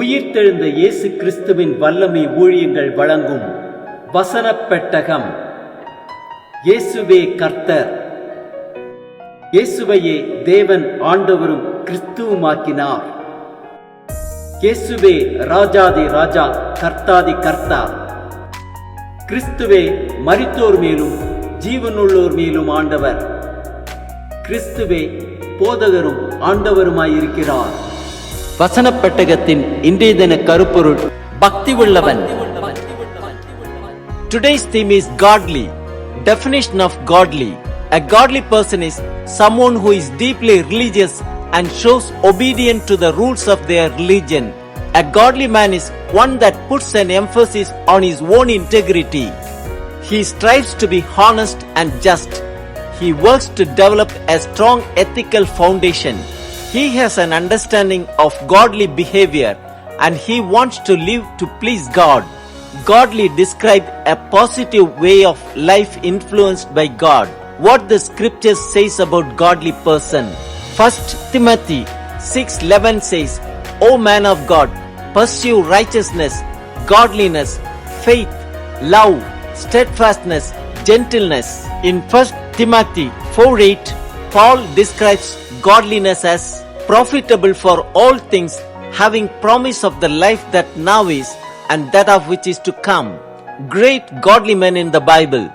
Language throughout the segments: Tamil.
உயிர்த்தெழுந்த இயேசு கிறிஸ்துவின் வல்லமை ஊழியங்கள் வழங்கும் வசனப் பெட்டகம். இயேசுவே கர்த்தர். இயேசுவையே தேவன் ஆண்டவரும் கிறிஸ்துவுமாக்கினார். இயேசுவே ராஜாதி ராஜா, கர்த்தாதி கர்த்தா. கிறிஸ்துவே மரித்தோர் மேலும் ஜீவனுள்ளோர் மேலும் ஆண்டவர். கிறிஸ்துவே போதகரும் ஆண்டவருமாயிருக்கிறார். வசனப் பெட்டகத்தின் இன்றைய தின கருப்பொருள் பக்தி உள்ளவன். Today's theme is godly. Definition of godly. A godly person is someone who is deeply religious and shows obedience to the rules of their religion. A godly man is one that puts an emphasis on his own integrity. He strives to be honest and just. He works to develop a strong ethical foundation. He has an understanding of godly behavior and he wants to live to please God. Godly describe a positive way of life influenced by God. What the scriptures says about godly person. 1 Timothy 6:11 says, O man of God, pursue righteousness, godliness, faith, love, steadfastness, gentleness. In 1 Timothy 4:8, Paul describes godliness as profitable for all things, having promise of the life that now is and that of which is to come. Great godly men in the Bible.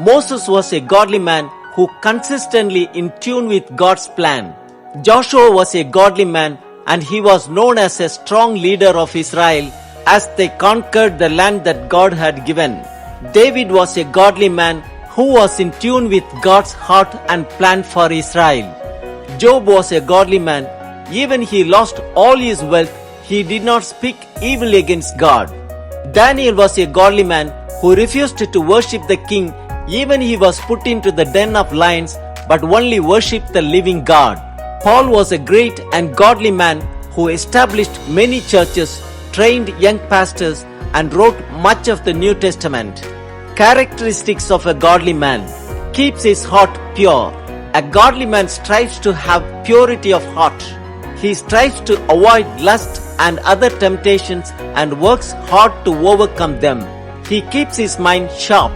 Moses was a godly man who consistently in tune with God's plan. Joshua was a godly man and he was known as a strong leader of Israel as they conquered the land that God had given. David was a godly man who was in tune with God's heart and plan for Israel. Job was a godly man. Even he lost all his wealth, he did not speak evil against God. Daniel was a godly man who refused to worship the king, even he was put into the den of lions, but only worshipped the living God. Paul was a great and godly man who established many churches, trained young pastors, and wrote much of the New Testament. Characteristics of a godly man. Keeps his heart pure. A godly man strives to have purity of heart. He strives to avoid lust and other temptations and works hard to overcome them. He keeps his mind sharp.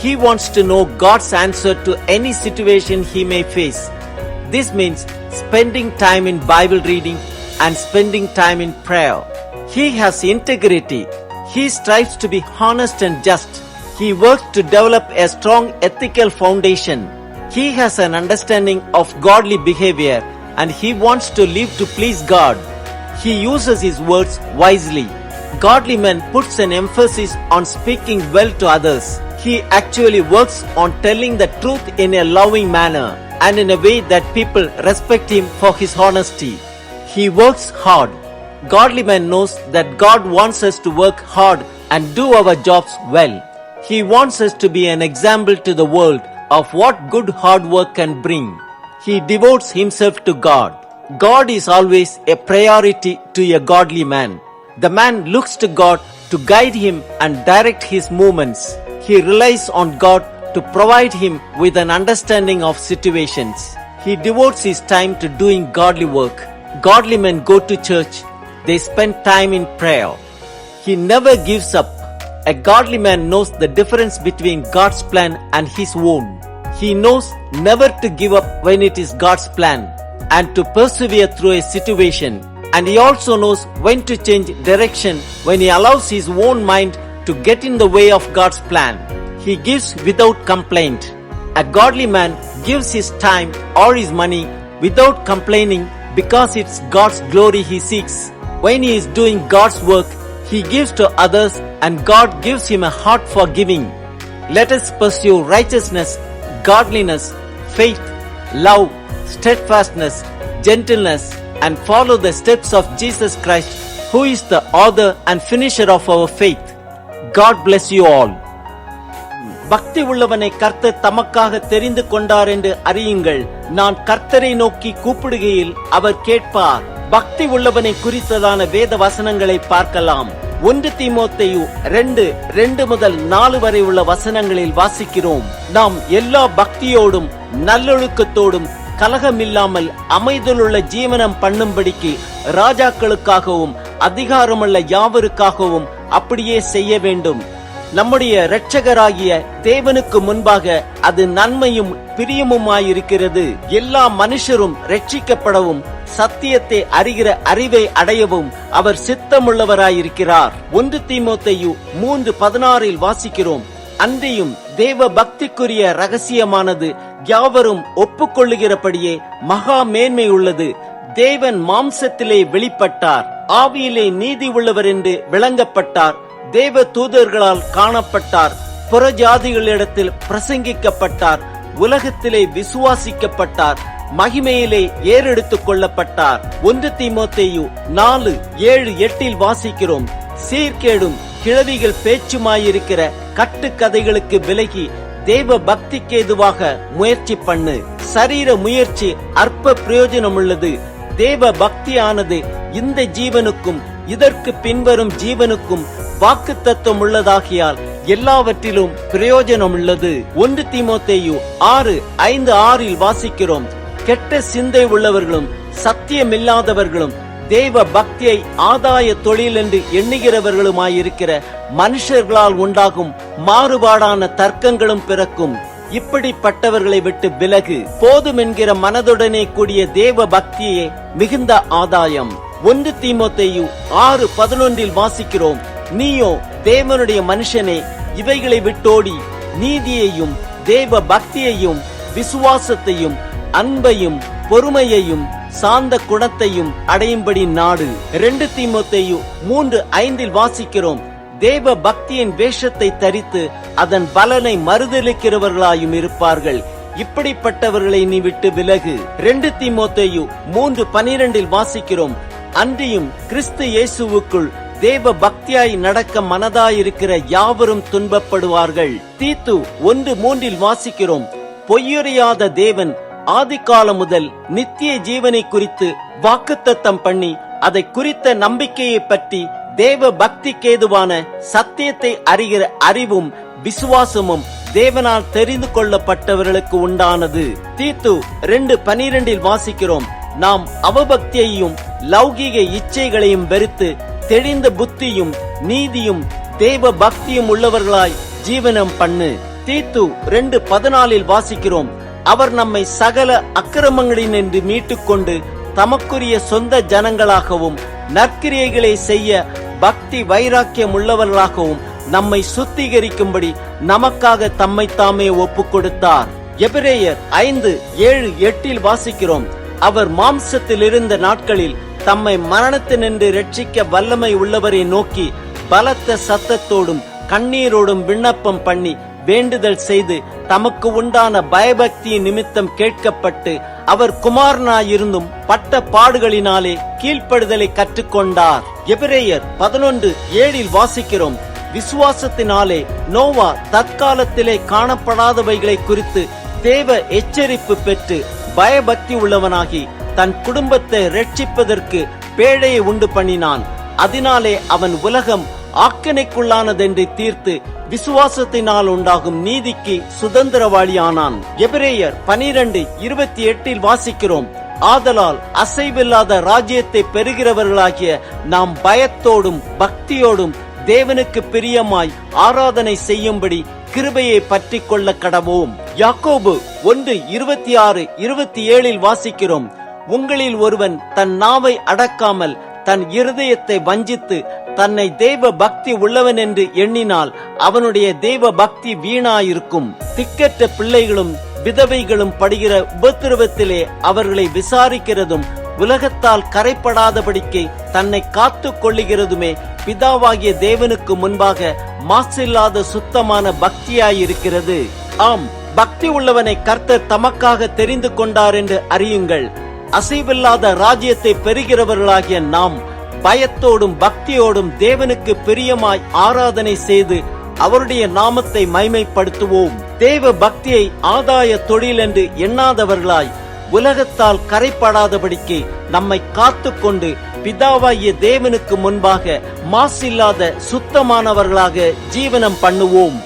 He wants to know God's answer to any situation he may face. This means spending time in Bible reading and spending time in prayer. He has integrity. He strives to be honest and just. He works to develop a strong ethical foundation. He has an understanding of godly behavior and he wants to live to please God. He uses his words wisely. Godly man puts an emphasis on speaking well to others. He actually works on telling the truth in a loving manner and in a way that people respect him for his honesty. He works hard. Godly man knows that God wants us to work hard and do our jobs well. He wants us to be an example to the world of what good hard work can bring. He devotes himself to God. God is always a priority to a godly man. The man looks to God to guide him and direct his movements. He relies on God to provide him with an understanding of situations. He devotes his time to doing godly work. Godly men go to church. They spend time in prayer. He never gives up. A godly man knows the difference between God's plan and his own. He knows never to give up when it is God's plan and to persevere through a situation. And he also knows when to change direction when he allows his own mind to get in the way of God's plan. He gives without complaint. A godly man gives his time or his money without complaining because it's God's glory he seeks. When he is doing God's work, he gives to others and God gives him a heart for giving. Let us pursue righteousness, godliness, faith, love, steadfastness, gentleness, and follow the steps of Jesus Christ, who is the author and finisher of our faith. God bless you all. பக்தி உள்ளவனை கர்த்தர் தமக்காக தெரிந்து கொண்டார் என்று அறியுங்கள். நான் கர்த்தரை நோக்கி கூப்பிடுகையில் அவர் கேட்பார். பக்தி உள்ளவனை குறித்ததான வேத வசனங்களை பார்க்கலாம். 1 தீமோத்தேயு 2:2 முதல் 4 வரை உள்ள வசனங்களில் வாசிக்கிறோம். நாம் எல்லா பக்தியோடும் நல்லொழுக்கத்தோடும் கலகமில்லாமல் அமைதலுள்ள ஜீவனம் பண்ணும்படிக்கு ராஜாக்களுக்காகவும் அதிகாரமுள்ள யாவருக்காகவும் அப்படியே செய்ய வேண்டும். நம்முடைய இரட்சகராகிய தேவனுக்கு முன்பாக அது நன்மையும் பிரியமுமாயிருக்கிறது. எல்லா மனுஷரும் ரட்சிக்கப்படவும் சத்தியத்தை அறிகிற அறிவை அடையவும் அவர் சித்தமுள்ளவராயிருக்கிறார். 1 தீமோத்தேயு 3:16 வாசிக்கிறோம், அன்றியும் தேவ பக்திக்குரிய ரகசியமானது யாவரும் ஒப்புக்கொள்ளுகிறபடியே மகா மேன்மை உள்ளது. தேவன் மாம்சத்திலே வெளிப்பட்டார், ஆவியிலே நீதி உள்ளவர் என்று விளங்கப்பட்டார், தேவ தூதர்களால் காணப்பட்டார், புறஜாதிகளிடத்தில் பிரசங்கிக்கப்பட்டார், உலகத்திலே விசுவாசிக்கப்பட்டார், மகிமையிலே ஏறெடுத்துக் கொள்ளப்பட்டார். 1 தீமோத்தேயு 4:7-8 வாசிக்கிறோம், சீர்கேடும் கிழவிகள் பேச்சுமாயிருக்கிற கட்டுக்கதைகளுக்கு விலகி தேவ பக்திக்கு ஏதுவாக முயற்சி பண்ணு. சரீர முயற்சி அற்ப பிரயோஜனம் உள்ளது. தேவ பக்தியானது இந்த ஜீவனுக்கும் இதற்கு பின்வரும் ஜீவனுக்கும் வாக்குத்தத்தம் உள்ளதாகியால் எல்லாவற்றிலும் பிரயோஜனம் உள்ளது. 1 தீமோத்தேயு 6:5-6 வாசிக்கிறோம், கெட்ட சிந்தை உள்ளவர்களும் சத்தியமில்லாதவர்களும் தேவ பக்தியை ஆதாய தொழில் என்று எண்ணுகிறவர்களுமாயிருக்கிற மனுஷர்களால் உண்டாகும் மாறுபாடான தர்க்கங்களும் பிறக்கும். இப்படிப்பட்டவர்களை விட்டு விலகு. போதும் என்கிற மனதுடனே கூடிய தேவ பக்தியே மிகுந்த ஆதாயம். 1 தீமோத்தேயு 6:11 வாசிக்கிறோம், நீயோ தேவனுடைய மனுஷனே இவைகளை விட்டோடி நீதியையும் தேவ பக்தியையும் விசுவாசத்தையும் அன்பையும் பொறுமையையும் சாந்த குணத்தையும் அடையும்படி நாடு. 2 தீமோத்தேயு 3:5 வாசிக்கிறோம், தேவ பக்தியின் வேஷத்தை தரித்து அதன் பலனை மறுதலிக்கிறவர்களாயும் இருப்பார்கள். இப்படிப்பட்டவர்களை நீ விட்டு விலகு. 2 தீமோத்தேயு 3:12 வாசிக்கிறோம், அன்றியும் கிறிஸ்து இயேசுவுக்குள் தேவ பக்தியாய் நடக்க மனதாயிருக்கிற யாவரும் துன்பப்படுவார்கள். தீத்து 1:3 வாசிக்கிறோம், பொய்யுரையாத தேவன் ஆதிகாலம் முதல் நித்திய ஜீவனை குறித்து வாக்குத்தத்தம் பண்ணி அதை குறித்த நம்பிக்கையை பற்றி தேவ பக்திக்கேதுவான சத்தியத்தை அறிகிற அறிவும் விசுவாசமும் தேவனால் தெரிந்து கொள்ளப்பட்டவர்களுக்கு உண்டானது. தீத்து 2:12 வாசிக்கிறோம், நாம் அவபக்தியையும் லௌகிக இச்சைகளையும் வெறுத்து தெளிந்த புத்தியும் நீதியும் தேவ பக்தியும் உள்ளவர்களாய் ஜீவனம் பண்ணு. தீத்து 2:14 வாசிக்கிறோம், அவர் நம்மை சகல அக்கிரமங்களினின்று மீட்டுக்கொண்டு தமக்குரிய சொந்த ஜனங்களாகவும் நற்கிரியைகளை செய்ய பக்தி வைராக்கியம் உள்ளவர்களாகவும் நம்மை சுத்திகரிக்கும்படி நமக்காக தம்மை தாமே ஒப்புக் கொடுத்தார். எபிரேயர் 5:7-8 வாசிக்கிறோம், அவர் மாம்சத்தில் இருந்த நாட்களில் தம்மை மரணத்தினின்று ரட்சிக்க வல்லமை உள்ளவரை நோக்கி பலத்த சத்தத்தோடும் கண்ணீரோடும் விண்ணப்பம் பண்ணி வேண்டுதல் செய்து தமக்கு உண்டான பயபக்தியின் நிமித்தம் கேட்கப்பட்டு அவர் குமாரனாயிருந்தும் பட்ட பாடுகளினாலே கீழ்ப்படுதலை கற்றுக்கொண்டார். எபிரேயர் 11:7 வாசிக்கிறோம், விசுவாசத்தினாலே நோவா தற்காலத்திலே காணப்படாதவைகளை குறித்து தேவ எச்சரிப்பு பெற்று பயபக்தி உள்ளவனாகி தன் குடும்பத்தை ரட்சிப்பதற்கு பேழையை உண்டு பண்ணினான். அதனாலே அவன் உலகம் ஆக்கினைக்குள்ளானதென்று தீர்த்து விசுவாசத்தினால் உண்டாகும் நீதிக்கு சுதந்திரவாளியானான். எபிரேயர் 12:28 வாசிக்கிறோம், ஆதலால் அசைவில்லாத ராஜ்யத்தை பெறுகிறவர்களாகிய நாம் பயத்தோடும் பக்தியோடும் தேவனுக்கு பிரியமாய் ஆராதனை செய்யும்படி கிருபையை பற்றி கொள்ள கடவோம். யாக்கோபு 1:26-27 வாசிக்கிறோம், உங்களில் ஒருவன் தன் நாவை அடக்காமல் தன் இருதயத்தை வஞ்சித்து தன்னை தேவ பக்தி உள்ளவன் என்று எண்ணினால் அவனுடைய தேவ பக்தி வீணாயிருக்கும். திக்கற்ற பிள்ளைகளும் விதவைகளும் படுகிற உபத்திரவத்திலே அவர்களை விசாரிக்கிறதும் உலகத்தால் கரைப்படாதபடிக்கு தன்னை காத்து கொள்ளுகிறதுமே பிதாவாகிய தேவனுக்கு முன்பாக மாசில்லாத சுத்தமான பக்தியாயிருக்கிறது. ஆம், பக்தி உள்ளவனை கர்த்தர் தமக்காக தெரிந்து கொண்டார் என்று அறியுங்கள். அசைவில்லாத ராஜ்யத்தை பெறுகிறவர்களாகிய நாம் பயத்தோடும் பக்தியோடும் தேவனுக்கு பிரியமாய் ஆராதனை செய்து அவருடைய நாமத்தை மைமைப்படுத்துவோம். தேவ பக்தியை ஆதாய தொழில் என்று எண்ணாதவர்களாய் உலகத்தால் கரைப்படாதபடிக்கு நம்மை காத்து கொண்டு பிதாவாகிய தேவனுக்கு முன்பாக மாசில்லாத சுத்தமானவர்களாக ஜீவனம் பண்ணுவோம்.